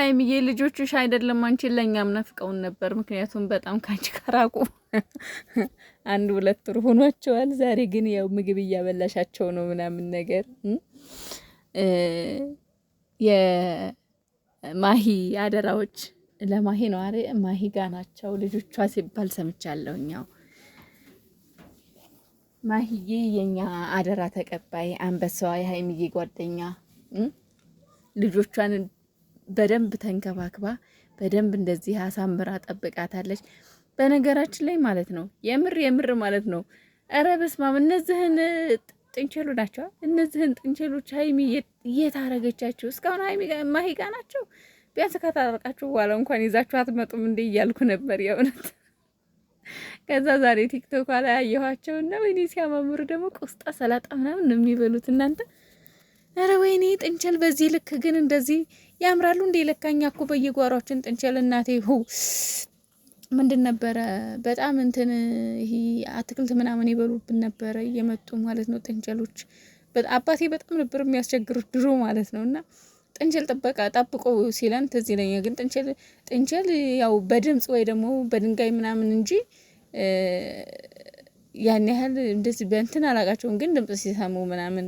ሀይሚዬ ልጆችሽ አይደለም አንቺን ለኛም ናፍቀውን ነበር። ምክንያቱም በጣም ካንቺ ከራቁ አንድ ሁለት ወር ሆኗቸዋል። ዛሬ ግን ያው ምግብ እያበላሻቸው ነው ምናምን ነገር የማሂ አደራዎች ለማሂ ነው አረ ማሂ ጋ ናቸው ልጆቿ ሲባል ሰምቻለሁኛው። ማሂዬ የኛ አደራ ተቀባይ አንበሳዋ የሀይሚዬ ጓደኛ ልጆቿን በደንብ ተንከባክባ በደንብ እንደዚህ አሳምራ ጠብቃታለች። በነገራችን ላይ ማለት ነው የምር ማለት ነው። ኧረ በስመ አብ እነዚህን ጥንቸሉ ናቸው። እነዚህን ጥንቸሎች ሀይሚ የት አረገቻቸው? እስካሁን ሀይሚ ማሂ ጋ ናቸው። ቢያንስ ከታረቃችሁ በኋላ እንኳን ይዛችሁ አትመጡም እንዴ እያልኩ ነበር የእውነት። ከዛ ዛሬ ቲክቶክ ላይ ያየኋቸው እና ወይኔ ሲያማምሩ ደግሞ ቆስጣ ሰላጣ ምናምን ነው የሚበሉት እናንተ። ኧረ ወይኔ ጥንቸል በዚህ ልክ ግን እንደዚህ ያምራሉ እንዴ? ለካኛ እኮ በየጓሯችን ጥንቸል እናቴ ምንድን ነበረ በጣም እንትን ይሄ አትክልት ምናምን ይበሉብን ነበረ እየመጡ ማለት ነው ጥንቸሎች። አባቴ በጣም ነበር የሚያስቸግሩት ድሮ ማለት ነው። እና ጥንቸል ጥበቃ ጠብቆ ሲለን ትዝ ይለኛል። ግን ጥንቸል ያው በድምጽ ወይ ደግሞ በድንጋይ ምናምን እንጂ ያን ያህል እንደዚህ በእንትን አላቃቸውም። ግን ድምጽ ሲሰሙ ምናምን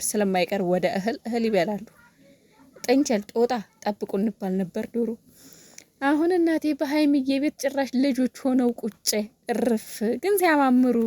ስለማይቀር ወደ እህል ይበላሉ። ጥንቸል ጦጣ ጠብቁ እንባል ነበር ዶሮ። አሁን እናቴ በሀይሚዬ ቤት ጭራሽ ልጆች ሆነው ቁጭ እርፍ ግን ሲያማምሩ